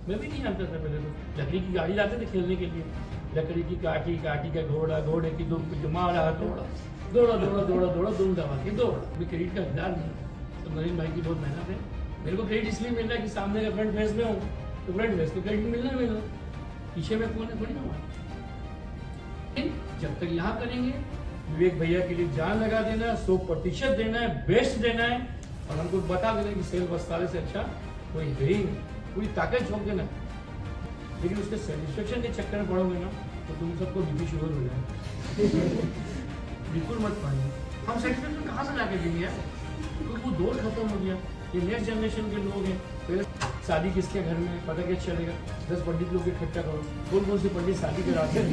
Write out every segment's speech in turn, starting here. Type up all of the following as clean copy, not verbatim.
मैं भी नहीं जानता था पहले तो। लकड़ी की गाड़ी लाते थे खेलने के लिए, लकड़ी की काटी काटी का घोड़ा, घोड़े की दुम पे मारा, दौड़ा दौड़ा दौड़ा दौड़ा दौड़ा दुम दबा के दौड़ा। अभी क्रेडिट का हकदार नहीं। तो नरेंद्र भाई की बहुत मेहनत है। मेरे को क्रेडिट इसलिए मिल रहा है कि सामने का फ्रंट फेस में हूँ, तो फ्रंट फेस को क्रेडिट मिलना पीछे में कौन है थोड़ी ना हमारा। जब तक यहाँ करेंगे, विवेक भैया के लिए जान लगा देना है, 100% देना है, बेस्ट देना है, और हमको बता देना कि सेल वस्तारे से अच्छा कोई है ही नहीं, पूरी ताकत झोंक देना। लेकिन उसके सेटिस्फेक्शन के चक्कर में पड़ोगे ना तो तुम सबको बीपी शुगर हो जाए। बिल्कुल मत पाइए। हम सेटिस्फेक्शन कहाँ से ला के देंगे यार, क्योंकि वो दौर खत्म हो गया। ये नेक्स्ट जनरेशन के लोग हैं। पहले शादी किसके घर में पता क्या चलेगा, 10 पंडित लोग इकट्ठा करो, कौन से पंडित शादी कराते हैं,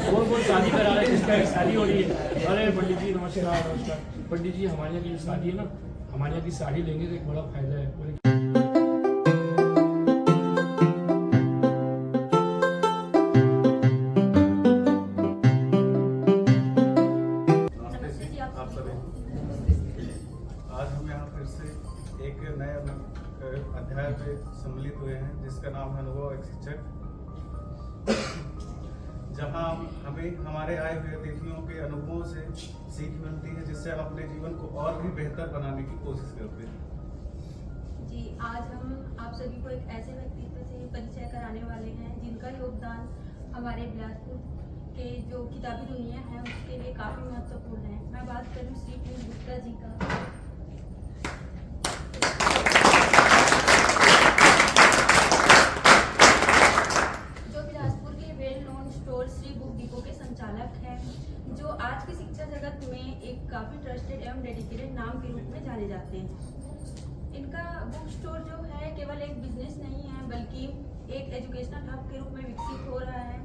कौन शादी करा रहा है, किसका शादी हो रही है। अरे पंडित जी नमस्कार नमस्कार। पंडित जी हमारे यहाँ की जो शादी है ना, हमारे यहाँ की साड़ी लेंगे तो एक बड़ा फायदा है। आज हम यहाँ फिर से एक नए अध्याय में सम्मिलित हुए हैं जिसका नाम है अनुभव एक शिक्षक, जहाँ हमें हमारे आए हुए अतिथियों के अनुभवों से सीख मिलती है, जिससे हम अपने जीवन को और भी बेहतर बनाने की कोशिश करते हैं। जी, आज हम आप सभी को एक ऐसे व्यक्तित्व से परिचय कराने वाले हैं जिनका योगदान हमारे बिलासपुर के जो किताबी दुनिया है उसके लिए काफ़ी महत्वपूर्ण है। मैं बात करूँ श्री पीयूष गुप्ता जी का। जो बिलासपुर के well known store Shri book depot के संचालक हैं, जो आज की शिक्षा जगत में एक काफ़ी ट्रस्टेड एवं डेडिकेटेड नाम के रूप में जाने जाते हैं। इनका बुक स्टोर जो है केवल एक बिजनेस नहीं है, बल्कि एक एजुकेशनल हब के रूप में विकसित हो रहा है।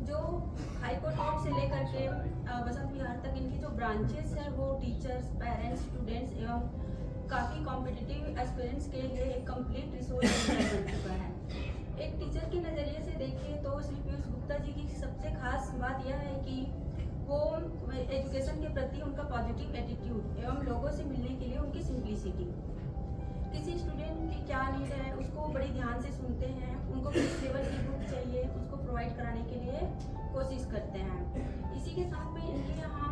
जो हाईकोर्ट रोड से लेकर के बसंत विहार तक इनकी जो ब्रांचेस हैं वो टीचर्स, पेरेंट्स, स्टूडेंट्स एवं काफ़ी कॉम्पिटिटिव एस्पिरेंट्स के लिए एक कंप्लीट रिसोर्स बन चुका है। एक टीचर के नज़रिए से देखें तो श्री पीयूष गुप्ता जी की सबसे खास बात यह है कि वो एजुकेशन के प्रति उनका पॉजिटिव एटीट्यूड एवं लोगों से मिलने के लिए उनकी सिंप्लिसिटी। किसी स्टूडेंट की क्या नीड है उसको बड़ी ध्यान से सुनते हैं, उनको किस लेवल की बुक चाहिए उसको प्रोवाइड कराने के लिए कोशिश करते हैं। इसी के साथ में इनके यहाँ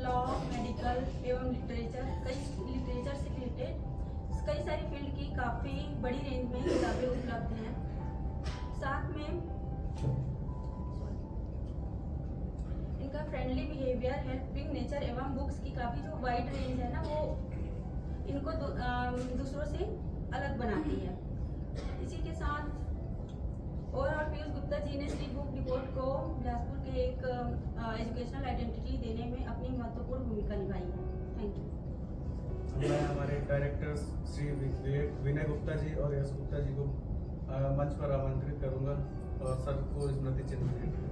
लॉ, मेडिकल एवं लिटरेचर से रिलेटेड कई सारी फील्ड की काफ़ी बड़ी रेंज में किताबें उपलब्ध हैं। साथ में इनका फ्रेंडली बिहेवियर, हेल्पिंग नेचर एवं बुक्स की काफ़ी जो वाइड रेंज है ना वो इनको दूसरों से अलग बनाती है। इसी के साथ ओवरऑल पीयूष गुप्ता जी ने श्री बुक डिपो को बिलासपुर के एक एजुकेशनल आइडेंटिटी देने में अपनी महत्वपूर्ण भूमिका निभाई है। Thank you. मैं हमारे डायरेक्टर्स श्री विनय गुप्ता जी और यश गुप्ता जी को मंच पर आमंत्रित करूंगा और सर को स्मृति चिन्ह देंगे।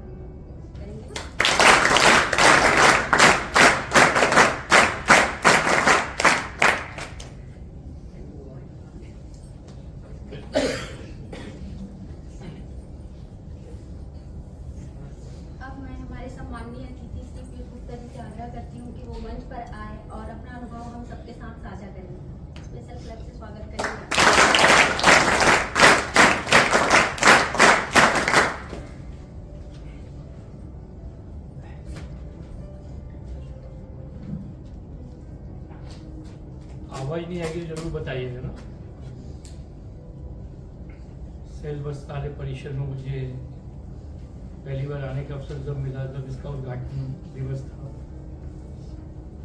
अब मैं हमारे सम्माननीय अतिथि श्री पीयूष गुप्ता जी से आग्रह करती हूँ कि वो मंच पर आए और अपना अनुभव हम सबके साथ साझा करें। स्पेशल क्लब से स्वागत करेंगे। आवाज नहीं आएगी जरूर बताइएगा ना। सेल वस्तारे परिसर में मुझे पहली बार आने का अवसर जब मिला तब इसका उद्घाटन दिवस था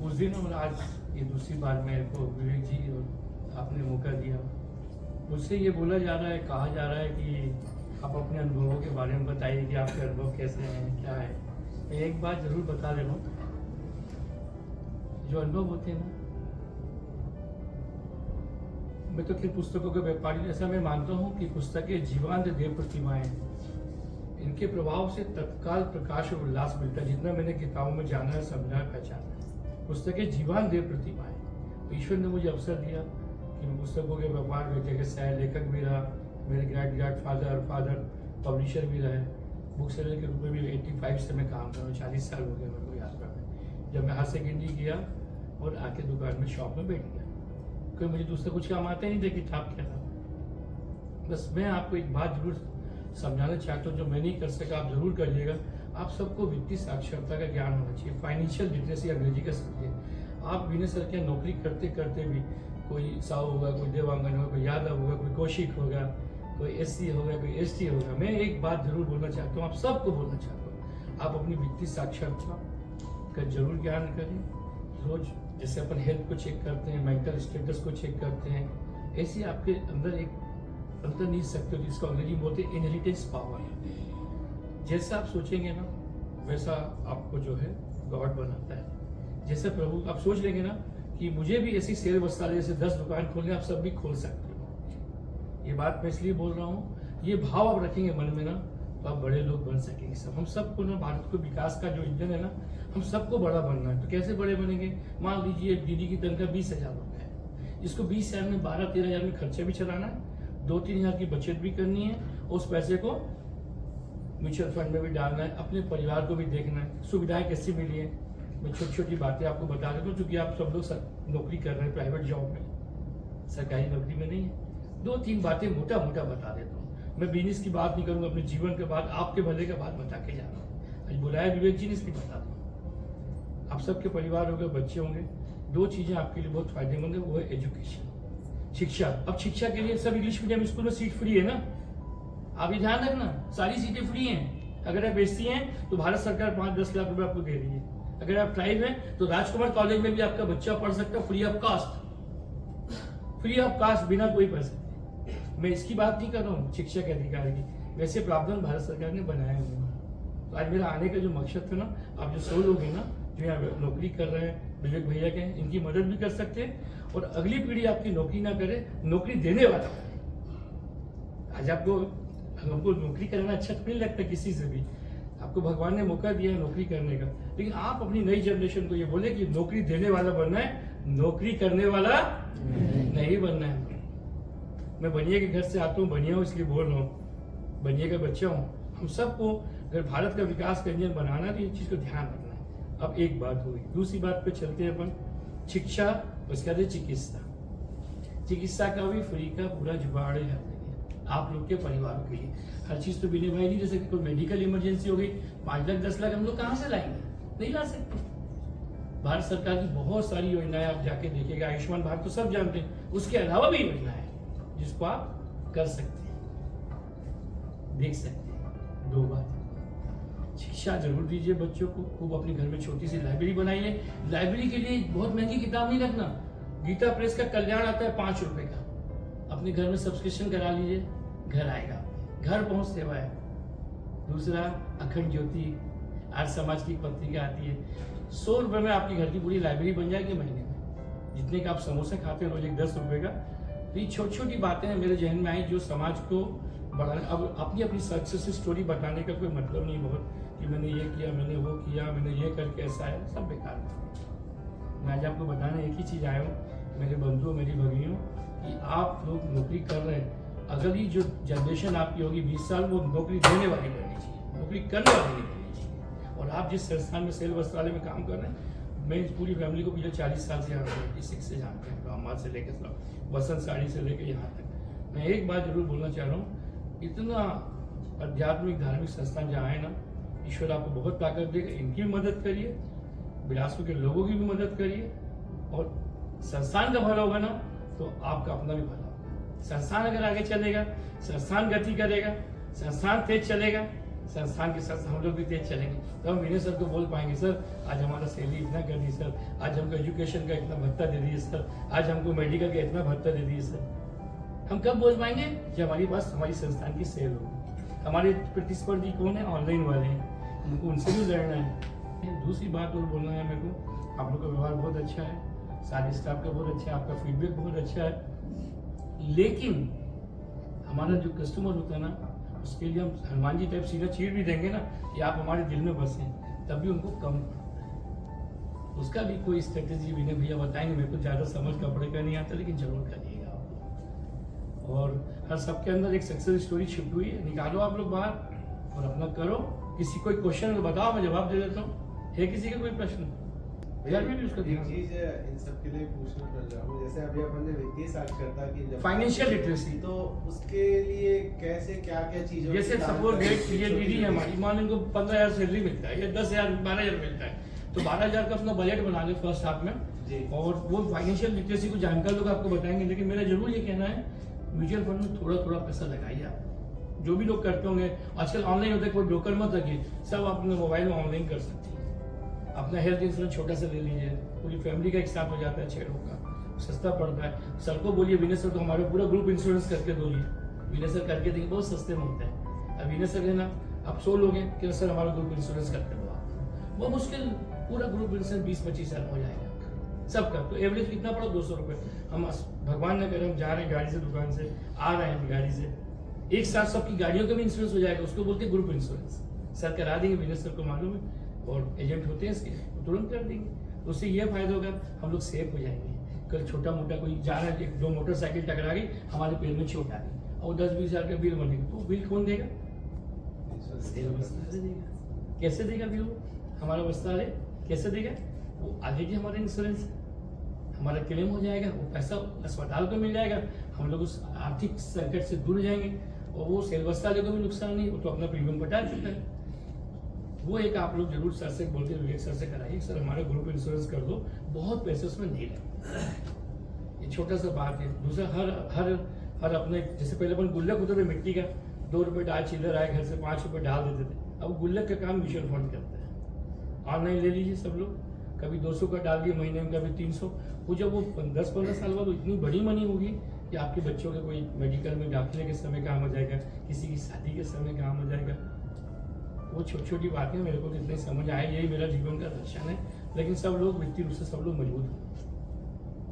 उस दिन, और आज ये दूसरी बार मेरे को विवेक जी और आपने मौका दिया। मुझसे ये बोला जा रहा है, कहा जा रहा है कि आप अपने अनुभवों के बारे में बताइए कि आपके अनुभव कैसे हैं, क्या है। मैं एक बात जरूर बता दे रहा हूँ, जो अनुभव होते हैं ना, मैं तो फिर पुस्तकों के व्यापारी ऐसा मैं मानता हूँ कि पुस्तकें जीवंत देव प्रतिमाएं हैं। इनके प्रभाव से तत्काल प्रकाश और उल्लास मिलता है। जितना मैंने किताबों में जाना है, समझा है, पहचाना है, पुस्तकें जीवंत देव प्रतिमाएं। तो ईश्वर ने मुझे अवसर दिया कि मैं पुस्तकों के व्यापार में जगह सह लेखक भी रहा, मेरे ग्रैंड फादर पब्लिशर भी रहे, बुक सेलर के रूप में भी 85 से मैं काम कर रहा हूँ। 40 साल हो गए मेरे को यात्रा में। जब मैं हायर सेकेंडरी किया और आके दुकान में शॉप में बैठ गया, कोई मुझे दूसरा कुछ काम आता ही नहीं था, किताब क्या था। बस मैं आपको एक बात जरूर समझाना चाहता हूँ, जो मैं नहीं कर सका आप जरूर करिएगा। आप सबको वित्तीय साक्षरता का ज्ञान होना चाहिए, फाइनेंशियल लिटरेसी अंग्रेजी का समझिए। आप बिना सर के नौकरी करते करते भी कोई साहू होगा, कोई देवांगन होगा, कोई यादव होगा, कोई कौशिक होगा, कोई एससी होगा, कोई एसटी होगा। मैं एक बात जरूर बोलना चाहता हूँ, आप सबको बोलना चाहता हूँ, आप अपनी वित्तीय साक्षरता का जरूर ज्ञान करें। रोज जैसे अपन हेल्थ को चेक करते हैं, मेंटल स्टेटस को चेक करते हैं, ऐसे आपके अंदर एक अंतर्निहित शक्ति होती है, जिसको अंग्रेजी में बोलते हैं इनहेरिटेंस पावर। जैसा आप सोचेंगे ना वैसा आपको जो है गॉड बनाता है। जैसे प्रभु आप सोच लेंगे ना कि मुझे भी ऐसी शेयर वस्त्रालय जैसे 10 दुकान खोलने, आप सब भी खोल सकते हो। ये बात मैं इसलिए बोल रहा हूँ, ये भाव आप रखेंगे मन में ना तो आप बड़े लोग बन सकेंगे सब। हम सबको ना भारत को विकास का जो इंजन है ना, हम सबको बड़ा बनना है। तो कैसे बड़े बनेंगे? मान लीजिए दीदी की तनख्वाह 20,000 रुपये है, इसको 20,000 में 12-13,000 में खर्चा भी चलाना है, 2-3 हज़ार की बचत भी करनी है, उस पैसे को म्यूचुअल फंड में भी डालना है, अपने परिवार को भी देखना है। सुविधाएं कैसी मिली है मैं छोटी छोटी बातें आपको बता देता हूँ, क्योंकि आप सब लोग नौकरी कर रहे हैं प्राइवेट जॉब में, सरकारी नौकरी में नहीं है। 2-3 बातें मोटा मोटा बता देता हूँ। मैं बिजनेस की बात नहीं करूँगा, अपने जीवन के बात, आपके भले का बात बता के जा रहा हूँ। आज बुलाया विवेक जी ने, इसकी बता दूँ। आप सबके परिवार होंगे, बच्चे होंगे, 2 चीज़ें आपके लिए बहुत फायदेमंद है, वो है एजुकेशन, शिक्षा। अब शिक्षा के लिए सब इंग्लिश मीडियम स्कूल में सीट फ्री है ना, आप ये ध्यान रखना, सारी सीटें फ्री हैं। अगर आप एससी हैं तो भारत सरकार 5-10 लाख रुपए आपको दे रही है। अगर आप ट्राइब हैं तो राजकुमार कॉलेज में भी आपका बच्चा पढ़ सकता है, free of cost, free of cost, बिना कोई पैसे। मैं इसकी बात नहीं कर रहा हूँ शिक्षा के अधिकार की, वैसे प्रावधान भारत सरकार ने बनाए हुए हैं। तो आज मेरा आने का जो मकसद था ना, आप जो 100 लोग हैं ना जो यहाँ नौकरी कर रहे हैं, विवेक भैया के हैं, इनकी मदद भी कर सकते हैं, और अगली पीढ़ी आपकी नौकरी ना करे, नौकरी देने वाला करे। आज आपको हमको नौकरी करना अच्छा नहीं लगता किसी से भी, आपको भगवान ने मौका दिया है नौकरी करने का, लेकिन आप अपनी नई जनरेशन को ये बोले कि नौकरी देने वाला बनना है, नौकरी करने वाला नहीं बनना है। मैं बनिए के घर से आता हूँ, बनिया हूँ इसलिए बोल रहा हूँ, बनिए का बच्चा हूँ। हम सबको अगर भारत का विकास का इंजन बनाना तो ये चीज को ध्यान रखना है। अब एक बात हुई, दूसरी बात पे चलते हैं अपन, शिक्षा, उसके बाद चिकित्सा। चिकित्सा का भी फ्री का पूरा जुगाड़ है आप लोग के परिवारों के लिए। हर चीज तो बिना भाई नहीं, जैसे कोई मेडिकल इमरजेंसी हो गई, 5 लाख 10 लाख हम लोग कहाँ से लाएंगे? नहीं ला सकते। भारत सरकार की बहुत सारी योजनाएं आप जाके देखिएगा, आयुष्मान भारत तो सब जानते हैं, उसके अलावा भी योजना है जिसको आप कर सकते हैं, देख सकते हैं। 2 बात, शिक्षा जरूर दीजिए बच्चों को, खूब अपने घर में छोटी सी लाइब्रेरी बनाइए। लाइब्रेरी के लिए बहुत महंगी किताब नहीं रखना, गीता प्रेस का कल्याण आता है 5 रुपए का, अपने घर में सब्सक्रिप्शन करा लीजिए, घर आएगा, घर पहुंच सेवा है। दूसरा, अखंड ज्योति, आज समाज की पत्रिका आती है, 100 रुपए में आपकी घर की पूरी लाइब्रेरी बन जाएगी महीने में। जितने का आप समोसे खाते हैं रोज, एक 10 रुपए का। तो ये छोटी छोटी बातें हैं मेरे जहन में आई जो समाज को बढ़ाने। अब अपनी अपनी सक्सेस स्टोरी बताने का कोई मतलब नहीं बहुत, कि मैंने ये किया, मैंने वो किया, मैंने ये करके ऐसा है, सब बेकार है। मैं आज आपको बताने एक ही चीज आया हूँ, मेरे बंधुओं, मेरी भगिनियों, कि आप लोग नौकरी कर रहे हैं, अगली जो जनरेशन आपकी होगी 20 साल, वो नौकरी देने वाली बननी चाहिए, नौकरी करने वाली नहीं बननी चाहिए। और आप जिस संस्थान में सेल वस्त्रालय में काम कर रहे हैं, मैं इस पूरी फैमिली को पिछले 40 साल से जानता हूँ, 86 से जानते हैं, ब्राह्मण से लेकर सब, बसंत साड़ी से लेकर यहाँ तक। मैं एक बात जरूर बोलना चाह रहा हूँ, इतना आध्यात्मिक धार्मिक संस्थान जहाँ है ना, ईश्वर आपको बहुत ताकत देगा, इनकी भी मदद करिए, बिलासपुर के लोगों की भी मदद करिए, और संस्थान का भला होगा ना तो आपका अपना भी भला होगा। संस्थान अगर आगे चलेगा, संस्थान गति करेगा, संस्थान तेज चलेगा, संस्थान के साथ हम लोग भी तेज चलेंगे, तो हम विनय सर को बोल पाएंगे, सर आज हमारा सैलरी इतना कर दी सर, आज हमको एजुकेशन का इतना भत्ता दे दिए सर, आज हमको मेडिकल का इतना भत्ता दे दिए सर। हम कब बोल पाएंगे? जब हमारे पास हमारी संस्थान की सेल होगी। हमारे प्रतिस्पर्धी कौन है? ऑनलाइन वाले हैं, उनको उनसे भी लड़ना है। दूसरी बात और बोलना है मेरे को, आप लोग का व्यवहार बहुत अच्छा है, सारे स्टाफ का बहुत अच्छा है, आपका फीडबैक बहुत अच्छा है, लेकिन हमारा जो कस्टमर होता है ना, उसके लिए हम हनुमान जी टाइप सीधा चीर भी देंगे ना कि आप हमारे दिल में बसे, तब भी उनको कम पड़ता है। उसका भी कोई स्ट्रेटेजी विनय भैया बताएंगे, मेरे को ज़्यादा समझ कपड़े का नहीं आता, लेकिन जरूर करिएगा आप लोग। और हर सबके अंदर एक सक्सेस स्टोरी छिपी हुई है, निकालो आप लोग बाहर और अपना करो। किसी कोई क्वेश्चन बताओ, मैं जवाब दे देता हूँ। है किसी का कोई प्रश्न? घर में भी उसका एक ध्यान चीज इन सब के लिए पूछना कर रहा हूँ, जैसे अभी अपन ने वित्तीय साक्षरता की जब फाइनेंशियल लिटरेसी, तो उसके लिए कैसे क्या क्या चीजों जैसे पे काम सपोज करना डेट चाहिए? ये दीदी है हमारी, मान इनको 15,000 सैलरी मिलता है या 10,000 12,000 मिलता है, तो 12,000 का अपना बजट बना ले फर्स्ट हाफ में, जी। और वो फाइनेंशियल लिटरेसी को जानकार लोग आपको बताएंगे। लेकिन मेरा जरूर ये कहना है म्यूचुअल फंड में थोड़ा थोड़ा पैसा लगाइए आप। जो भी लोग करते होंगे आजकल ऑनलाइन होता है, कोई ब्रोकर मत रखिए, सब अपने मोबाइल में ऑनलाइन कर सकते हैं। अपना हेल्थ इंश्योरेंस छोटा सा ले लीजिए, पूरी फैमिली का एक साथ हो जाता है 6 लोग का, सस्ता पड़ता है। सर को बोलिए विनय सर को हमारा पूरा ग्रुप इंश्योरेंस करके दो जी, विनय सर करके देंगे, बहुत सस्ते में होता है। अब विनय सर है ना, आप 100 लोग हैं कि सर हमारा ग्रुप इंश्योरेंस करके दो आप, वो मुश्किल पूरा ग्रुप इंश्योरेंस 20-25 हज़ार हो जाएगा सबका। तो एवरेज कितना पड़ा? 200 रुपये। हम भगवान न करे हम जा रहे हैं गाड़ी से, दुकान से आ रहे हैं गाड़ी से, एक साथ सबकी गाड़ियों का भी इंश्योरेंस हो जाएगा, उसको बोलते हैं ग्रुप इंश्योरेंस। सर करा देंगे, विनय सर को मालूम है, और एजेंट होते हैं इसके, तो तुरंत कर देंगे। उससे ये फायदा होगा, हम लोग सेफ हो जाएंगे। कल छोटा मोटा कोई जा रहा है, 2 मोटरसाइकिल टकरा गई, हमारे पैर में चोट आ गई और 10-20 हज़ार का बिल बनेगा, तो बिल कौन देगा? कैसे देगा बिल? हमारा वस्ताद है, कैसे देगा? वो आगे जी हमारा इंश्योरेंस, हमारा क्लेम हो जाएगा, वो पैसा अस्पताल को मिल जाएगा, हम लोग उस आर्थिक संकट से दूर जाएंगे, और वो सेलवस्ता वाले को भी नुकसान नहीं, वो तो अपना प्रीमियम पटा चुका है। वो एक आप लोग जरूर सर से बोल के विवेक सर से कराइए, सर हमारा ग्रुप इंश्योरेंस कर दो, बहुत पैसे उसमें नहीं लगते। ये छोटा सा बात है। दूसरा, हर अपने, जैसे पहले अपन गुल्लक होते थे मिट्टी का, 2 रुपये डाल चिल्लर आए घर से 5 रुपये डाल देते थे, अब गुल्लक का काम म्यूचुअल फंड करता है। ऑनलाइन ले लीजिए सब लोग, कभी 200 का डाल दिए महीने में, कभी 300, वो जब वो 10-15 साल बाद इतनी बड़ी मनी होगी कि आपके बच्चों के कोई मेडिकल में दाखिले के समय काम हो जाएगा, किसी की शादी के समय काम हो जाएगा। वो छोटी छोटी बातें मेरे को कितनी समझ आए, यही मेरा जीवन का दर्शन है। लेकिन सब लोग वित्तीय रूप से सब लोग मजबूत हों,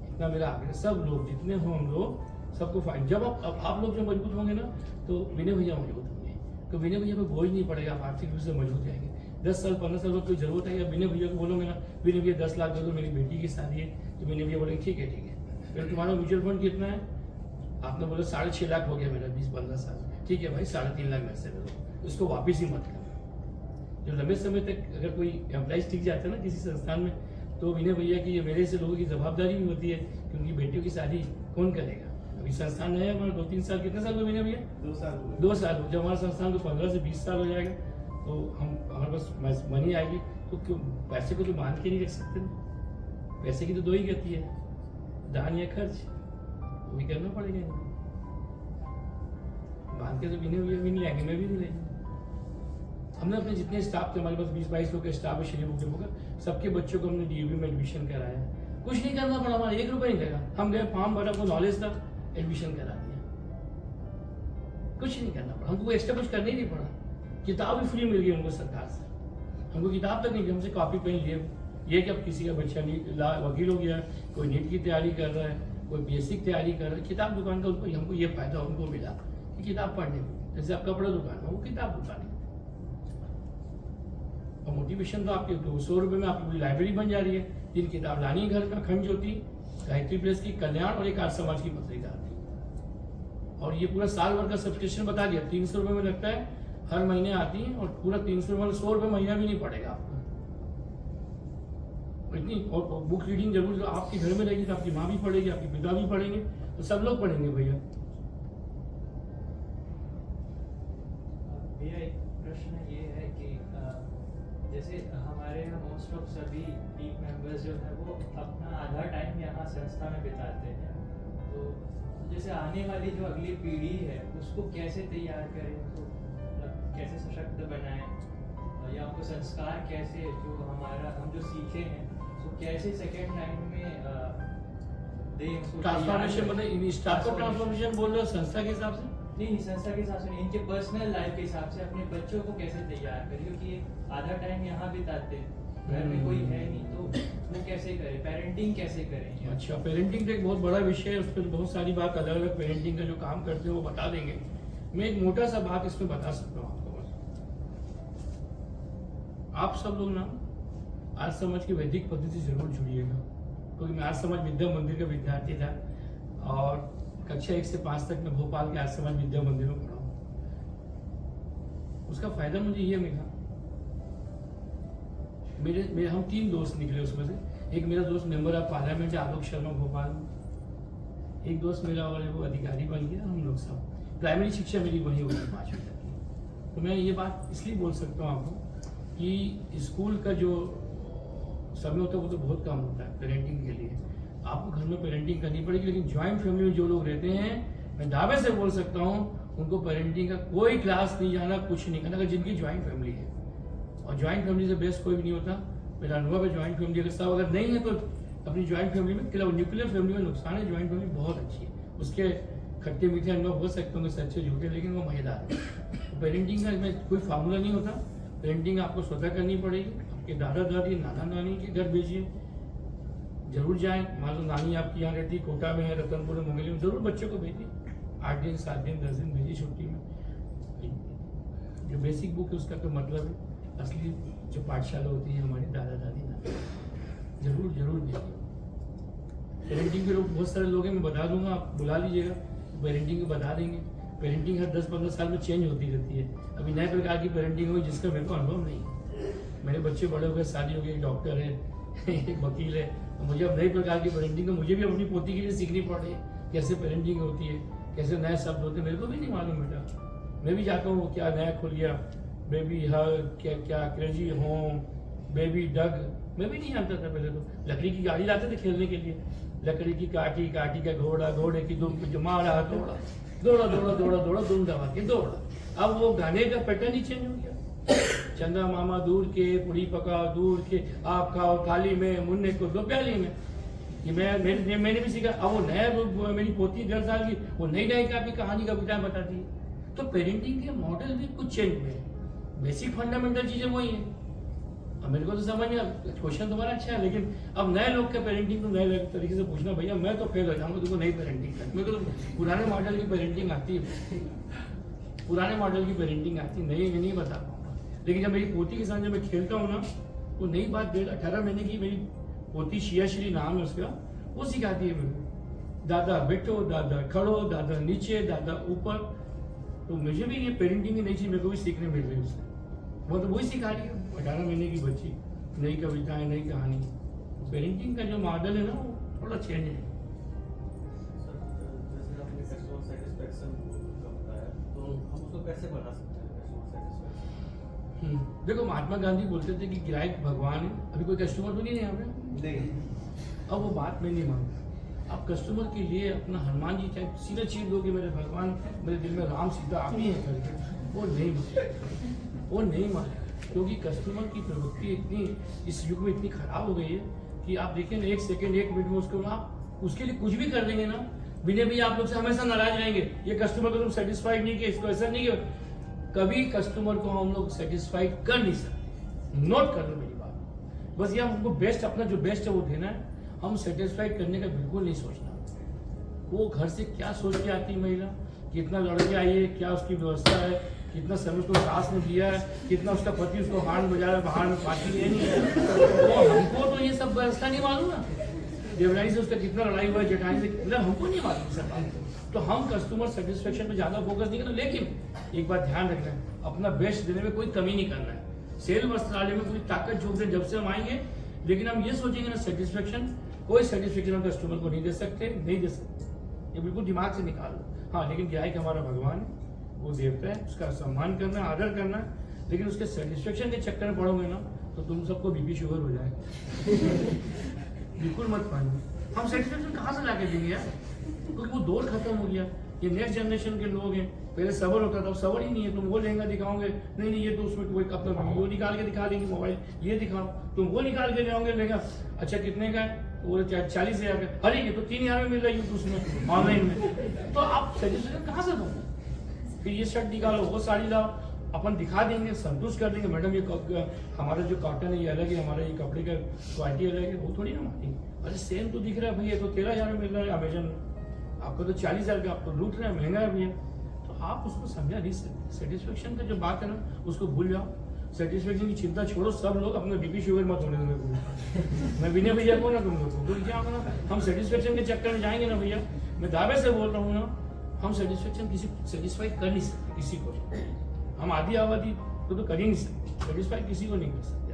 इतना मेरा आग्रह। सब लोग जितने हों हम लोग सबको फायदा। जब आप लोग जो मजबूत होंगे ना, तो विनय भैया मजबूत होंगे, तो विनय भैया पे बोझ नहीं पड़ेगा, आप आर्थिक रूप से मजबूत जाएंगे। 10 साल 15 साल बाद कोई जरूरत है, या विनय भैया को बोलोगे ना, विनय भैया 10 लाख दे दो, मेरी बेटी की शादी है, तो विनय भैया बोलेंगे ठीक है। फिर तुम्हारा म्यूचुअल फंड कितना है? आपने बोला 6.5 लाख हो गया मेरा 20-15 साल, ठीक है भाई 3.5 लाख में से दे दो, उसको वापिस ही मत करना। जो लंबे समय तक अगर कोई एम्प्लॉइज टिक जाता है ना किसी संस्थान में, तो विनय भैया की ये मेरे से लोगों की जवाबदारी भी होती है, क्योंकि बेटियों की शादी कौन करेगा? अभी संस्थान नया है हमारा, 2-3 साल, कितने साल हुए विनय भैया? 2 साल। जब हमारा संस्थान को 15 से 20 साल हो जाएगा, तो हमारे पास मनी आएगी, तो क्यों पैसे को तो बांध के नहीं रख सकते ना? पैसे की तो 2 ही गति है, दान या खर्च, वो भी करना पड़ेगा। बांध के तो विनय भैया भी नहीं आएंगे, मैं भी नहीं लेंगे। हमने अपने जितने स्टाफ थे, हमारे पास 20-22 लोग का स्टाफ है श्री बुक डिपो का, सबके बच्चों को हमने डीएवी में एडमिशन कराया। कुछ नहीं करना पड़ा, हमारा 1 रुपये नहीं लगा, हम गए फॉर्म भरा, आपको नॉलेज था, एडमिशन करा दिया। कुछ नहीं करना पड़ा, हमको एक्स्ट्रा कुछ करना ही नहीं पड़ा। किताब भी फ्री मिल गई उनको सरकार से, हमको किताब तक नहीं, हमसे कॉपी पेन लिए। ये कि अब किसी का बच्चा वकील हो गया, कोई नीट की तैयारी कर रहा है, कोई बेसिक तैयारी कर रहा है, किताब दुकान का उनको हमको ये फायदा उनको मिला कि किताब पढ़ने में। जैसे आप कपड़ा दुकान है, वो किताब दुकान है, और मोटिवेशन तो आपके 200 रुपये में आपकी पूरी लाइब्रेरी बन जा रही है। 3 किताब लानी है घर का, खंड ज्योति, गायत्री प्रेस की, कल्याण, और एक आर्य समाज की पत्रिका आती है। और ये पूरा साल भर का सब्सक्रिप्शन बता दिया, 300 रुपये में लगता है, हर महीने आती है, और पूरा 300 रुपये, 100 रुपये महीना भी नहीं पड़ेगा आपको। इतनी और बुक रीडिंग जरूर आपके घर में रहेगी, तो आपकी माँ भी पढ़ेगी, आपके पिता भी पढ़ेंगे, तो सब लोग पढ़ेंगे भैया। भैया एक प्रश्न ये है कि जैसे हमारे यहाँ मोस्ट ऑफ सभी टीम मेंबर्स जो है वो अपना आधा टाइम यहाँ संस्था में बिताते हैं, तो जैसे आने वाली जो अगली पीढ़ी है उसको कैसे तैयार करें, उनको कैसे सशक्त बनाएं, या उनको संस्कार कैसे, जो हम जो सीखे हैं तो कैसे सेकेंड लाइन में दें। ट्रांसफॉर्मेशन मतलब स्टाफ को ट्रांसफॉर्मेशन बोल रहे हो संस्था के हिसाब से? नहीं, संस्था के हिसाब से नहीं, इनके पर्सनल लाइफ के हिसाब से अपने बच्चों को कैसे तैयार करें, क्योंकि ये आधा टाइम यहाँ बिताते हैं, घर में कोई है नहीं, तो वो कैसे करें, पेरेंटिंग कैसे करें? अच्छा, पेरेंटिंग तो एक बहुत बड़ा विषय है, उस पर बहुत सारी बात अलग अलग पेरेंटिंग का जो काम करते हैं वो बता देंगे। मैं एक मोटा सा बात इसमें बता सकता हूँ आपको। आप सब लोग ना आर्य समाज की वैदिक पद्धति से जरूर जुड़िएगा, क्योंकि मैं आर्य समाज विद्या मंदिर का विद्यार्थी था, और कक्षा 1 से 5 तक मैं भोपाल के आर्य समाज विद्या मंदिर में पढ़ा हूँ। उसका फायदा मुझे ये मिला, मेरे हम 3 दोस्त निकले उसमें से। एक मेरा दोस्त मेंबर ऑफ पार्लियामेंट है आलोक शर्मा भोपाल में, एक दोस्त मेरा और है वो अधिकारी बन गया। हम लोग सब प्राइमरी शिक्षा मेरी वही होगी 5वीं तक की। तो मैं ये बात इसलिए बोल सकता हूँ आपको कि स्कूल का जो समय होता है वो तो बहुत कम होता है पेरेंटिंग के लिए। आपको घर में पेरेंटिंग करनी पड़ेगी, लेकिन ज्वाइंट फैमिली में जो लोग रहते हैं मैं दावे से बोल सकता हूँ उनको पेरेंटिंग का कोई क्लास नहीं जाना, कुछ नहीं करना, अगर जिनकी ज्वाइंट फैमिली है। और ज्वाइंट फैमिली से बेस्ट कोई भी नहीं होता। मेरा अनुभव है ज्वाइंट फैमिली अगर सब अगर नहीं है तो अपनी ज्वाइंट फैमिली में न्यूक्लियर फैमिली में नुकसान है। ज्वाइंट फैमिली बहुत अच्छी है, उसके खट्टे मीठे अनुभव हो सकते होंगे सच्चे झूठे, लेकिन वो मजेदार है। तो पेरेंटिंग का इसमें कोई फार्मूला नहीं होता। पेरेंटिंग आपको स्वतः करनी पड़ेगी। आपके दादा दादी नाना नानी के घर भेजिए, जरूर जाएं। मान लो नानी आपकी यहाँ रहती है, कोटा में है, रतनपुर में, मंगली में, जरूर बच्चों को भेजिए। 8 दिन 7 दिन 10 दिन भेजिए छुट्टी में। जो बेसिक बुक है उसका तो मतलब है, असली जो पाठशाला होती है हमारी दादा दादी नाना, जरूर जरूर भेजिए। पेरेंटिंग के लोग बहुत सारे लोग हैं, मैं बता दूंगा, आप बुला लीजिएगा, पेरेंटिंग को बता देंगे। पेरेंटिंग हर 10-15 साल में चेंज होती रहती है। अभी नए प्रकार की पेरेंटिंग हुई जिसका मेरे को अनुभव नहीं है। मेरे बच्चे बड़े हो गए, शादी हो गई, एक डॉक्टर है एक वकील है। मुझे अब नई प्रकार की पेरेंटिंग मुझे भी अपनी पोती के लिए सीखनी पड़ रही है, कैसे पेरेंटिंग होती है, कैसे नए शब्द होते हैं, मेरे को भी नहीं मालूम बेटा। मैं भी जाता हूँ, क्या नया खुल गया, बेबी हग, क्या क्रेजी होम, बेबी डग, मैं भी नहीं जानता था पहले। तो लकड़ी की गाड़ी लाते थे खेलने के लिए, लकड़ी की काटी का घोड़ा, घोड़े की दुम पे जो मारा दौड़ा दौड़ा दौड़ा दौड़ा दौड़ा दुम दबा के दौड़ा। अब वो गाने का पैटर्न ही चेंज हो गया। चंदा मामा दूर के, पूरी पकाओ दूर के, आप खाओ थाली में, मुन्ने को दो प्याली में। ये मैंने भी सीखा। अब वो नया मेरी पोती 10 साल की, वो नई नई की कहानी कविताएं बताती है। तो पेरेंटिंग के मॉडल भी कुछ चेंज हुए हैं, बेसिक फंडामेंटल चीजें वही हैं। अब मेरे को तो समझ नहीं, क्वेश्चन तुम्हारा अच्छा है, लेकिन अब नए लोग के पेरेंटिंग को नए तरीके से पूछना, भैया मैं तो फेल हो जाऊंगा, तुमको नई पेरेंटिंग करनी। मेरे को तो पुराने मॉडल की पेरेंटिंग आती है, पुराने मॉडल की पेरेंटिंग आती है, नई मैं नहीं बता पाऊंगा। लेकिन जब मेरी पोती के साथ जब मैं खेलता हूँ ना, वो नई बात 18 महीने की मेरी पोती शिया श्री नाम है उसका, वो सिखाती है मेरे को, दादा बैठो, दादा खड़ो, दादा नीचे, दादा ऊपर। तो मुझे भी ये पेरेंटिंग की नई चीज मेरे को भी सीखने मिल रही है उससे। वो तो वही सिखा रही है 18 महीने की बच्ची, नई कविताएं, नई कहानी। पेरेंटिंग का जो मॉडल है ना वो थोड़ा चेंज है। सर, जैसे आपने कस्टमर सेटिस्फेक्शन का बताया, तो हम उसको कैसे बढ़ा सकते हैं कस्टमर सेटिस्फेक्शन? देखो महात्मा गांधी बोलते थे कि ग्राहक भगवान है। अभी कोई कस्टमर तो नहीं है यहाँ पे? नहीं। अब वो बात मैं नहीं मानता। आप कस्टमर के लिए अपना हनुमान जी चाहे सीधा चीज दोगे, मेरे भगवान मेरे दिल में राम सीता आप ही है करके, वो नहीं माने, वो नहीं माने। क्योंकि कस्टमर की प्रवृत्ति इतनी इस युग में इतनी खराब हो गई है कि आप देखें ना, 1 सेकंड 1 मिनट में उसको आप उसके लिए कुछ भी कर देंगे ना, विनय भैया आप लोग से हमेशा नाराज रहेंगे, ये कस्टमर को तुम सेटिस्फाइड नहीं किया, इसको ऐसा नहीं किया। कभी कस्टमर को हम लोग सेटिस्फाइड कर नहीं सकते। नोट कर लो मेरी बात, बस ये हमको बेस्ट, अपना जो बेस्ट है वो देना है। हम सेटिस्फाइड करने का बिल्कुल नहीं सोचना। वो घर से क्या सोच के आती है महिला, कितना लड़के आई है, क्या उसकी व्यवस्था है, कितना समय उसको सास ने दिया है, कितना उसका पति उसको हार्न बजा रहा है, बाहर में पार्टी है नहीं है, तो हमको तो ये सब व्यवस्था नहीं मालूम ना। देवरानी से उसका कितना लड़ाई हुआ है, जेठानी से कितना, हमको नहीं मालूम सब। तो हम कस्टमर सेटिस्फेक्शन पे ज्यादा फोकस नहीं करना। लेकिन एक बात ध्यान रखना है, अपना बेस्ट देने में कोई कमी नहीं करना है। सेल वस्त्रालय में पूरी ताकत झोंक दे जब से हम आएंगे, लेकिन हम ये सोचेंगे ना सेटिस्फेक्शन, कोई सेटिस्फेक्शन हम कस्टमर को नहीं दे सकते, नहीं दे सकते, ये बिल्कुल दिमाग से निकाल लो। हाँ, लेकिन ग्राहक हमारा भगवान है, वो देवता है, उसका सम्मान करना है, आदर करना है। लेकिन उसके सेटिस्फेक्शन के चक्कर में पड़ोगे ना तो तुम सबको बीपी शुगर हो जाएगा। बिल्कुल मत पानी। हम सेटिस्फेक्शन कहाँ से लाके देंगे यार, क्योंकि वो दौर खत्म हो गया। ये नेक्स्ट जनरेशन के लोग हैं, पहले सबर होता था, अब सबर ही नहीं है। तुम वो लहंगा दिखाओगे, नहीं ये तो उसमें कोई अपना वीडियो निकाल के दिखा देंगे, मोबाइल ये दिखाओ, तुम वो निकाल के ले आओगे लहंगा, अच्छा कितने का है, वो 40,000 का, अरे ये तो 3,000 में मिल रहा है उसमें ऑनलाइन में। तो आप सेटिस्फेक्शन कहाँ से दोगे? फिर ये शर्ट निकालो, वो साड़ी लाओ, अपन दिखा देंगे, संतुष्ट कर देंगे, मैडम ये हमारा जो कॉटन है ये अलग है, हमारा ये कपड़े का क्वालिटी अलग है, वो थोड़ी ना मानेंगे। अरे सेम तो दिख रहा है भैया, तो 13,000 में मिल रहा है अमेजन में, आपको तो 40,000 का, आप तो लूट रहे हैं, महंगा है भैया। तो आप उसको समझा नहीं सकते। सेटिस्फेक्शन का जो बात है ना उसको भूल जाओ। सेटिस्फेक्शन की चिंता छोड़ो, सब लोग अपना बीपी शुगर मत होने दो मेरे को। मैं विनय भैया को ना तुम लोग को क्या होगा ना, हम सेटिस्फेक्शन के चक्कर में जाएंगे ना भैया, मैं दावे से बोल रहा हूँ ना, हम सेटिस्फेक्शन किसी सेटिस्फाई कर नहीं सकते किसी को। हम आधी आबादी को तो कर ही नहीं सकते, सेटिस्फाई किसी को नहीं कर सकते।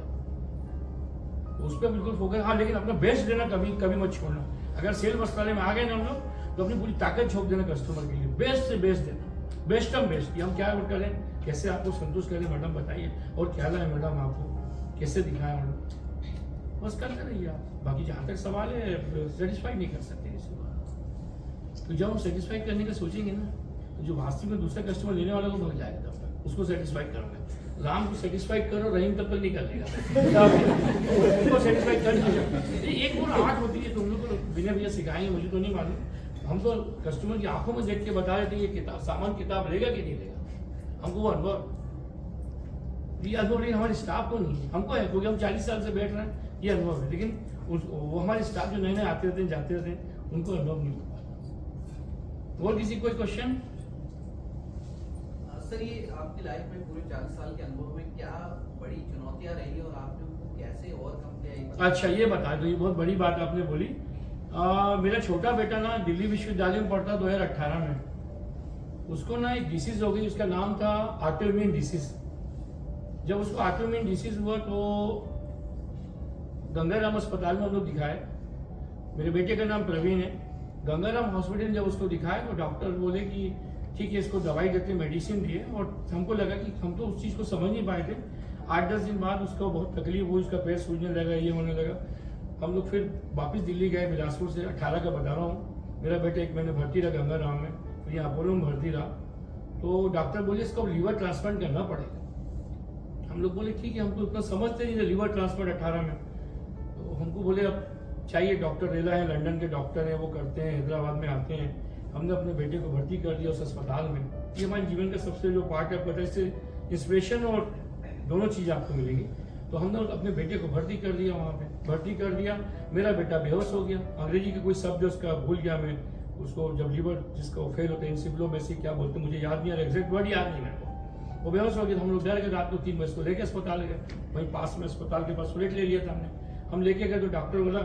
तो उस पर बिल्कुल फोकस। हाँ, लेकिन अपना बेस्ट देना कभी कभी मत छोड़ना। अगर सेल मसाले में आ गए ना हम लोग तो अपनी पूरी ताकत झोंक देना कस्टमर के लिए, बेस्ट से बेस्ट देना, बेस्ट हम बेस्ट। हम क्या करें, कैसे आपको संतुष्ट करें मैडम बताइए, और क्या लाए मैडम आपको, कैसे दिखाएं मैडम, बस करते रहिए आप। बाकी जहाँ तक सवाल है, सेटिस्फाई नहीं कर सकते किसी को। तो जब हम सेटिस्फाई करने का सोचेंगे ना, तो जो वास्तविक में दूसरा कस्टमर लेने वाला को भग जाएगा, तब तक उसको सेटिस्फाई करोगे। राम को सेटिस्फाई करो, रहीम तब तक नहीं कर लेगा, उनको सेटिस्फाई कर नहीं सकते। एक वो आर्ट होती है, तुम लोग को बिना भैया सिखाएंगे, मुझे तो नहीं मालूम। हम तो कस्टमर की आंखों में देख के बता देते हैं ये किताब सामान किताब लेगा कि नहीं लेगा। हमको वो अनुभव, ये अनुभव नहीं हमारे स्टाफ को नहीं है, हमको है, क्योंकि हम 40 साल से बैठ रहे हैं, ये अनुभव है। लेकिन वो हमारे स्टाफ जो नए नए आते रहते हैं जाते रहते हैं, उनको अनुभव नहीं होता। और किसी कोई क्वेश्चन? सर, ये आपकी लाइफ में पूरे 40 साल के अनुभव में क्या बड़ी चुनौतियां रही और आपने उनको कैसे ओवरकम किया? अच्छा, ये बता दो, ये बहुत बड़ी बात आपने बोली। मेरा छोटा बेटा ना दिल्ली विश्वविद्यालय में पढ़ता 2018 में। उसको ना एक डिसीज हो गई, उसका नाम था ऑटोइम्यून डिसीज। जब उसको ऑटोइम्यून डिसीज हुआ तो गंगाराम अस्पताल में हम लोग दिखाए। मेरे बेटे का नाम प्रवीण है। गंगाराम हॉस्पिटल में जब उसको दिखाए तो डॉक्टर बोले कि ठीक है, इसको दवाई देते, मेडिसिन दिए, और हमको लगा कि हम तो उस चीज़ को समझ नहीं पाए थे। 8-10 दिन बाद उसको बहुत तकलीफ हुई, उसका पैर सूजने लगा, ये होने लगा। हम लोग फिर वापस दिल्ली गए, बिलासपुर से 18 का बता रहा हूँ। मेरा बेटा 1 महीने भर्ती रहा गंगाराम में, फिर यहाँ अपोलो में भर्ती रहा। तो डॉक्टर बोले इसको लीवर ट्रांसप्लांट करना पड़ेगा। हम लोग बोले ठीक है, हम तो उतना समझते नहीं थे लीवर ट्रांसप्लांट 18 में। तो हमको बोले अब चाहिए, डॉक्टर रेला है, लंदन के डॉक्टर हैं, वो करते हैं, हैदराबाद में आते हैं। हमने अपने बेटे को भर्ती कर दिया उस अस्पताल में। ये हमारे जीवन का सबसे जो पार्ट है, पता है, इससे इंस्पिरेशन और दोनों चीज़ आपको मिलेगी। तो हमने अपने बेटे को भर्ती कर दिया, वहाँ पे भर्ती कर दिया। मेरा बेटा बेहोश हो गया, अंग्रेजी के कोई शब्द उसका भूल गया मैं उसको, जब लीवर जिसका फेल होता है, इंसिप्लोमेसी क्या बोलते हैं मुझे याद नहीं आ रहा, एग्जैक्ट वर्ड याद नहीं मेरे को। वो बेहोश हो गया, हम लोग डर गए, रात को 3 बजे को लेके अस्पताल गए। वहीं पास में अस्पताल के पास फ्लैट ले लिया था हमने। हम लेके गए तो डॉक्टर बोला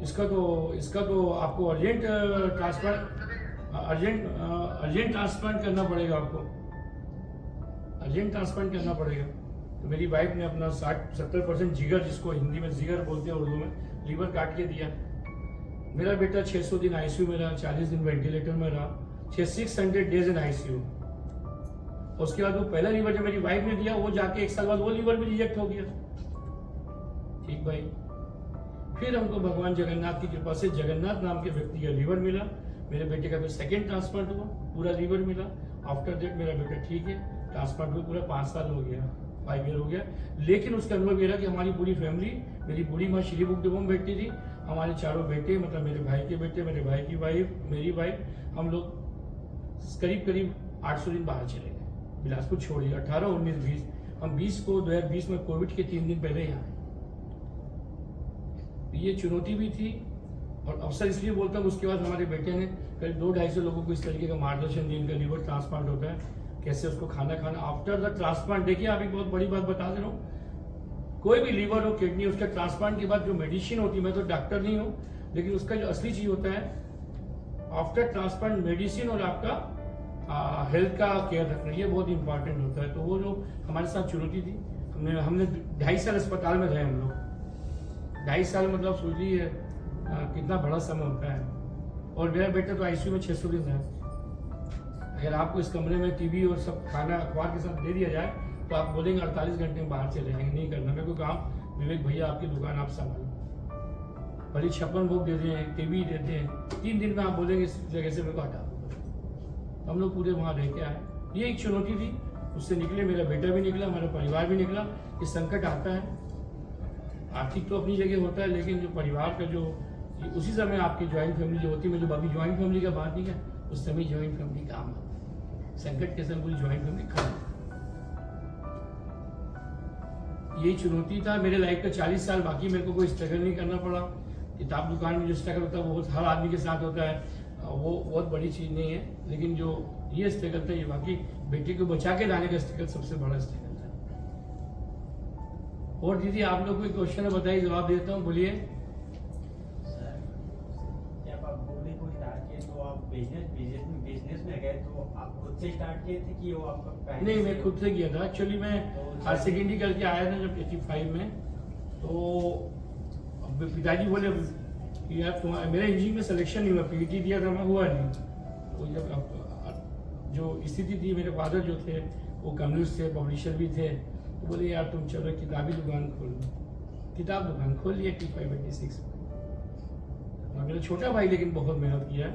इसका तो आपको अर्जेंट ट्रांसप्लांट करना पड़ेगा, आपको अर्जेंट ट्रांसप्लांट करना पड़ेगा। तो मेरी वाइफ ने अपना 60-70% जिगर, जिसको हिंदी में जिगर बोलते हैं, उर्दू में लीवर काट के दिया। मेरा बेटा 600 दिन आईसीयू में रहा, 40 दिन वेंटिलेटर में रहा, 600 डेज इन आईसीयू। उसके बाद वो पहला लीवर जो मेरी वाइफ ने दिया, वो जाके 1 साल बाद वो लीवर भी रिजेक्ट हो गया। ठीक भाई, फिर हमको भगवान जगन्नाथ की कृपा से जगन्नाथ नाम के व्यक्ति का लीवर मिला। मेरे बेटे का फिर सेकेंड ट्रांसप्लांट हुआ, पूरा लीवर मिला। आफ्टर दैट मेरा बेटा ठीक है, ट्रांसप्लांट हुआ पूरा 5 साल हो गया, 5 ईयर हो गया। लेकिन उसका अनुभव ये रहा कि हमारी पूरी फैमिली, मेरी बूढ़ी माँ श्री बुक डिपो में बैठती थी, हमारे चारों बेटे, मतलब मेरे भाई के बेटे, मेरे भाई की वाइफ, मेरी वाइफ, हम लोग करीब 800 दिन बाहर चले गए, बिलासपुर छोड़िए। 18, 19, 20, हम 2020 में कोविड के 3 दिन पहले यहाँ। ये चुनौती भी थी और अवसर इसलिए बोलता हूँ। उसके बाद हमारे बेटे ने करीब 200-250 लोगों को इस तरीके का मार्गदर्शन दिया, इनका लीवर ट्रांसप्लांट होता है, कैसे उसको खाना आफ्टर द ट्रांसप्लांट। देखिए, आप एक बहुत बड़ी बात बता दे रहा हूँ, कोई भी लीवर हो, किडनी, उसके ट्रांसप्लांट के बाद जो मेडिसिन होती है, मैं तो डॉक्टर नहीं हूँ, लेकिन उसका जो असली चीज होता है आफ्टर ट्रांसप्लांट मेडिसिन और आपका हेल्थ का केयर रखना, ये बहुत इंपॉर्टेंट होता है। तो वो जो हमारे साथ चुनौती थी, हमने 2.5 साल अस्पताल में रहे हम लोग। 2.5 साल मतलब सोच लीजिए कितना बड़ा समय होता है। और मेरा बेटा तो आईसीयू में 600 दिन है। अगर आपको इस कमरे में टीवी और सब खाना अखबार के साथ दे दिया जाए तो आप बोलेंगे 48 घंटे में बाहर चले जाएंगे, नहीं करना। मेरे को काम, विवेक भैया आपकी दुकान आप संभालो, भले 56 भोग दे दें, टीवी देते हैं, 3 दिन में आप बोलेंगे इस जगह से मेरे को हटा दो। हम लोग पूरे वहाँ रह के आए। ये एक चुनौती थी, उससे निकले, मेरा बेटा भी निकला, हमारा परिवार भी निकला। ये संकट आता है, आर्थिक तो अपनी जगह होता है, लेकिन जो परिवार का जो उसी समय आपकी ज्वाइंट फैमिली जो होती है, मैं जो अभी ज्वाइंट फैमिली का बात नहीं है, उस समय ज्वाइंट फैमिली काम है। संकट के समय पूरी ज्वाइंट फैमिली खत्म। यही चुनौती था मेरे लाइफ का 40 साल। बाकी मेरे को कोई स्ट्रगल नहीं करना पड़ा। किताब दुकान में जो स्ट्रगल होता है वो हर आदमी के साथ होता है, वो बहुत बड़ी चीज़ नहीं है। लेकिन जो ये स्ट्रगल था, ये बाकी बेटे को बचा के लाने का स्ट्रगल सबसे बड़ा स्ट्रगल था। और दीदी आप लोग कोई क्वेश्चन है बताइए, जवाब देता हूँ, बोलिए। जब आप बुक को स्टार्ट किए तो आप बिजनेस में गए तो आप खुद से स्टार्ट किए थे कि वो आपका? नहीं, मैं खुद से किया था। एक्चुअली मैं हायर सेकेंडरी करके आया था जब 85 में, तो अब पिताजी बोले कि यार तुम्हारा मेरा इंजीनियरिंग में सिलेक्शन नहीं हुआ, पीईटी दिया था मैं, हुआ नहीं। तो जब जो स्थिति थी, मेरे फादर जो थे वो कम्युनिस्ट थे, पब्लिशर भी थे, तो बोले यार तुम चलो किताबी दुकान खोल लो। किताब दुकान खोल लिया T586 में। मेरा छोटा भाई लेकिन बहुत मेहनत किया,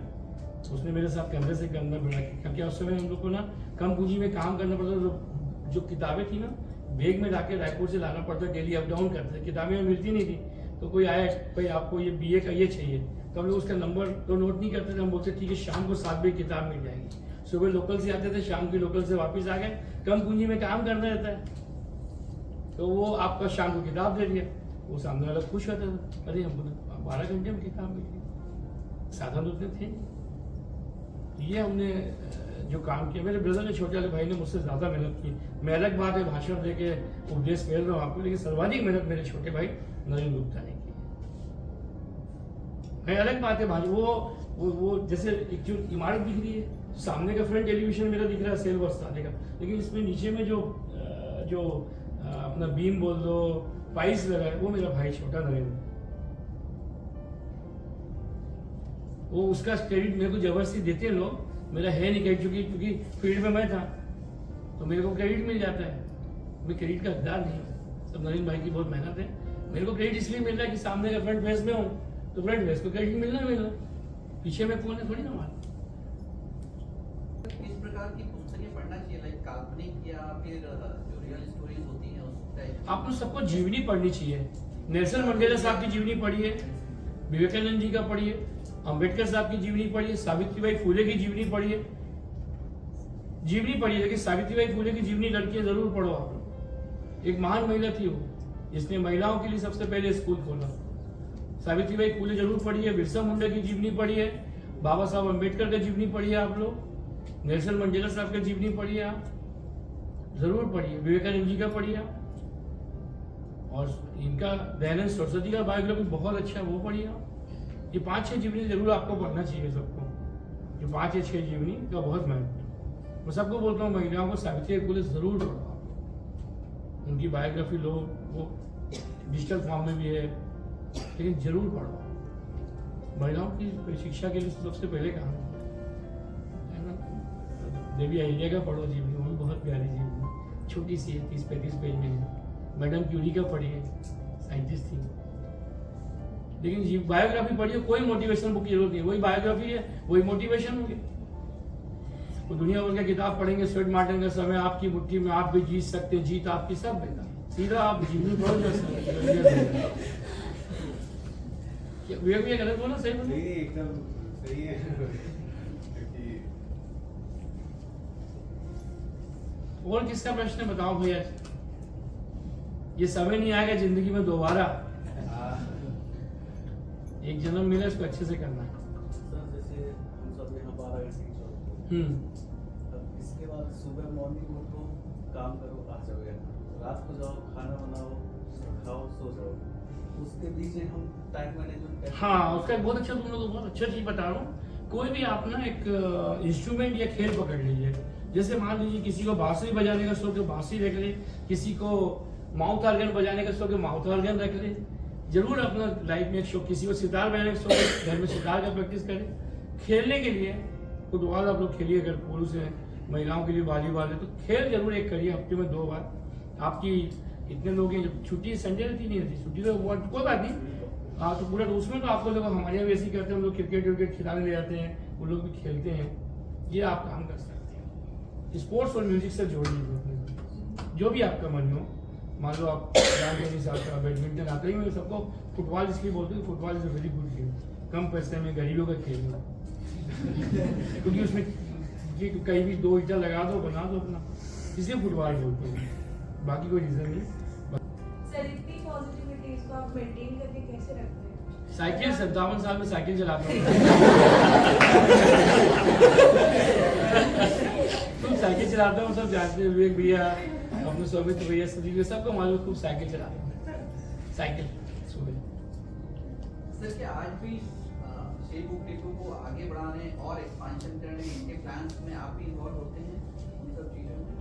उसने मेरे साथ कैमरे से करना पड़ा, क्योंकि उस समय हम लोग को ना कम पूंजी में काम करना पड़ता, तो जो किताबें थी ना बैग में लाके रायपुर से लाना पड़ता, डेली अप डाउन करते, किताबें मिलती नहीं थी। तो कोई आया, भाई आपको ये BA का ये चाहिए, तो हम लोग उसका नंबर तो नोट नहीं करते थे, हम बोलते ठीक है शाम को 7 बजे किताब मिल जाएगी। सुबह लोकल से आते थे, शाम की लोकल से वापस आ गए, कम पूंजी में काम करना रहता है। तो वो आपका शाम को किताब दे दिया, वो सामने वाला खुश होता था, अरे हमको 12 घंटे में किताब मिल गई, साधन उतने थे नहीं। ये हमने जो काम किया, मेरे ब्रदर ने, छोटे वाले भाई ने मुझसे ज़्यादा मेहनत की। मैं अलग बात है भाषण दे के उपदेश फेल रहा हूँ आपको, लेकिन सर्वाधिक मेहनत मेरे छोटे भाई नरेंद्र गुप्ता ने की। मैं अलग बात है भाई, वो जैसे एक जो इमारत दिख रही है, सामने का फ्रंट एलिवेशन मेरा दिख रहा है सेल वस्ताने का, लेकिन इसमें नीचे में जो अपना बीम बोल दो, पाइस लगा है, वो मेरा भाई छोटा नरेंद्र, वो उसका क्रेडिट मेरे को जबरदस्ती देते हैं लोग, मेरा है नहीं क्रेडिट, क्योंकि फील्ड में मैं था तो मेरे को क्रेडिट मिल जाता है। मैं क्रेडिट का हकदार नहीं हूँ, सब नरेंद्र भाई की बहुत मेहनत है। मेरे को क्रेडिट इसलिए मिल रहा है कि सामने का फ्रंट फेस में हूँ, तो फ्रंट फेस को क्रेडिट मिलना, पीछे में कौन है थोड़ी ना मार। किस प्रकार की पुस्तकें पढ़ना चाहिए, लाइक काल्पनिक या फिर जो रियल स्टोरीज होती हैं उस टाइप? आप लोग सबको जीवनी पढ़नी चाहिए। नेल्सन मंडेला साहब की जीवनी पढ़िए, विवेकानंद जी का पढ़िए, अंबेडकर साहब की जीवनी पढ़िए, सावित्रीबाई फुले की जीवनी पढ़िए, लेकिन सावित्रीबाई फुले की जीवनी लड़कियां जरूर पढ़ो आप लोग। एक महान महिला थी वो, जिसने महिलाओं के लिए सबसे पहले स्कूल खोला। सावित्रीबाई फुले जरूर पढ़िए, बिरसा मुंडा की जीवनी पढ़िए, बाबा साहब अंबेडकर का जीवनी पढ़िए आप लोग, नेल्सन मंडेला साहब का जीवनी पढ़िए, आप जरूर पढ़िए, विवेकानंद जी का पढ़िए आप, और इनका दयानंद सरस्वती का बायोग्राफी बहुत अच्छा है, वो पढ़िए आप। ये 5-6 जीवनी जरूर आपको पढ़ना चाहिए सबको, ये 5 या 6 जीवनी का बहुत महत्व है। मैं सबको बोलता हूँ महिलाओं को सावित्रीबाई फुले जरूर पढ़ो आप, उनकी बायोग्राफी लो, वो डिजिटल फॉर्म में भी है, लेकिन जरूर पढ़ो। महिलाओं की शिक्षा के लिए सबसे पहले काम है ना। देवी अहिल्या का पढ़ो जीवनी, वो भी बहुत प्यारी जीवनी, छोटी सी है, 30-35 पेज में है। मैडम क्यूरी का पढ़िए, साइंटिस्ट थी, लेकिन बायोग्राफी पढ़िए, कोई मोटिवेशन बुक की जरूरत नहीं है, वही बायोग्राफी है, वही मोटिवेशन होगी। तो दुनिया भर की किताब पढ़ेंगे, स्वेट मार्टिन का समय आपकी मुट्ठी में, आप भी जीत सकते, जीत आपकी सब बेटा, सीधा आप जीवनी पढ़ो जैसे। ये गलत बोला, सही बोला? नहीं एकदम सही है। और किसका प्रश्न है बताओ भैया। ये समय नहीं आएगा जिंदगी में दोबारा, एक जन्म मिला, इसको अच्छे से करना है। सर जैसे हम सब यहाँ 12 घंटे की जॉब, तब इसके बाद सुबह मॉर्निंग उठो, काम करो, आ जाओ यहाँ, रात को जाओ, खाना बनाओ, खाओ, सो जाओ, उसके बीच में हम टाइम मैनेजमेंट कैसे? हाँ, उसका बहुत अच्छा, तुम लोग को बहुत अच्छा चीज बता रहा हूँ। कोई भी आप ना एक इंस्ट्रूमेंट या खेल पकड़ लीजिए, जैसे मान लीजिए किसी को बांसुरी बजाने का शौक है, बांसुरी रख ले, किसी को माउथ ऑर्गन बजाने का शौक है, माउथ ऑर्गन रख ले। जरूर अपना लाइफ में एक शौक, किसी को सितार बजाने का शौक है, घर में सितार का प्रैक्टिस करें। खेलने के लिए फुटबॉल आप लोग खेलिए, अगर पुरुष हैं, महिलाओं के लिए वॉलीबॉल है, तो खेल जरूर एक करिए, हफ्ते में 2 बार। आपकी इतने लोग हैं, जब छुट्टी संडे रहती नहीं रहती, छुट्टी तो कोई बात नहीं, हाँ, तो पूरा उसमें तो आपको लोग हमारे यहाँ वैसे ही करते हैं, हम लोग क्रिकेट खिलाने ले जाते हैं, वो लोग भी खेलते हैं, ये आप काम कर सकते हैं। स्पोर्ट्स और म्यूजिक से जोड़ लीजिए, जो भी आपका मन हो। मान लो आप टेनिस आता, बैडमिंटन आता ही, मैं सबको फुटबॉल इसलिए बोलते हैं, football is a very good game, कम पैसे में गरीबों का खेल है। क्योंकि उसमें कहीं भी 2 ईटा लगा दो, बना दो अपना, इसलिए फुटबॉल बोलते हैं, बाकी कोई रीजन नहीं। सर इतनी पॉजिटिविटी इसको आप मेंटेन करके कैसे रखते हैं? साइकिल 57 साल में साइकिल चलाता हूँ। तुम साइकिल चलाता हूँ, सब जानते हैं, विवेक भैया, अपने सौमित्र भैया, सभी सबको मालूम, खूब साइकिल चलाता हूँ, साइकिल सुबह। सर क्या आज भी श्री बुक डिपो को आगे बढ़ाने और एक्सपेंशन करने इनके प्लान्स में आप भी इन्वॉल्व होते हैं उन सब चीजों में?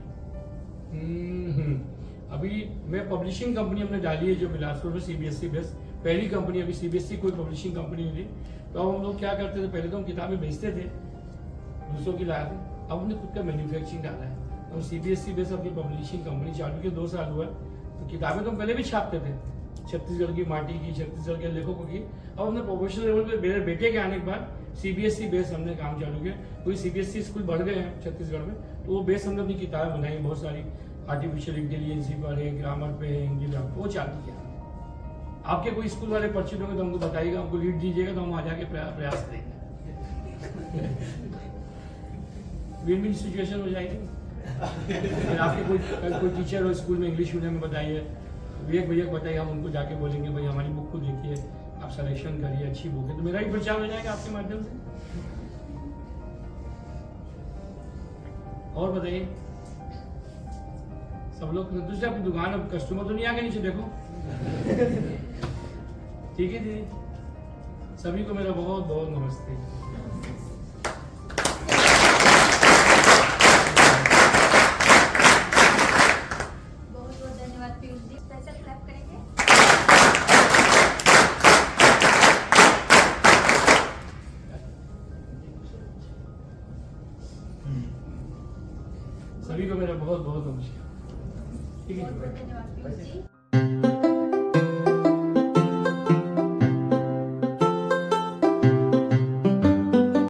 अब अभी मैं पब्लिशिंग कंपनी हमने डाली है जो बिलासपुर में CBSE बेस पहली कंपनी, अभी CBSE कोई पब्लिशिंग कंपनी नहीं थी। तो अब हम लोग क्या करते थे, पहले तो हम किताबें बेचते थे, दूसरों की लाते, अब हमने खुद का मैन्युफैक्चरिंग डाला है। तो CBSE बेस अपनी पब्लिशिंग कंपनी चालू की 2 साल हुआ है। तो किताबें तो हम पहले भी छापते थे, छत्तीसगढ़ की माटी की, छत्तीसगढ़ के लेखकों की। अब हमने प्रोफेशनल लेवल पे मेरे बेटे के आने के बाद CBSE बेस हमने काम चालू किया, क्योंकि CBSE स्कूल बढ़ गए हैं छत्तीसगढ़ में। तो वो बेस हमने अपनी किताबें बनाई बहुत सारी, आर्टिफिशियल इंटेलिजेंसी पर है, ग्रामर पे है, हिंदी में, वो चालू किया। आपके कोई स्कूल वाले परिचित होंगे तो हमको बताइएगा, हमको लीड दीजिएगा तो हम आ जाके प्रयास करेंगे। विन विन सिचुएशन हो जाएगी। फिर आपके कोई टीचर हो स्कूल में इंग्लिश मीडियम में, बताइए, विवेक भैया को बताइए, हम उनको जाके बोलेंगे भाई हमारी बुक को देखिए, आप सिलेक्शन करिए, अच्छी बुक है, तो मेरा भी प्रचार हो जाएगा आपके माध्यम से। और बताइए, सब लोग संतुष्ट है? आपकी दुकान, अब कस्टमर तो नहीं आगे नीचे देखो। ठीक है दीदी, सभी को मेरा बहुत बहुत नमस्ते। बहुत बहुत धन्यवाद पीयूष जी, स्पेशल क्लैप करेंगे। सभी को मेरा बहुत बहुत नमस्कार। ठीक है, बहुत बहुत धन्यवाद पीयूष जी।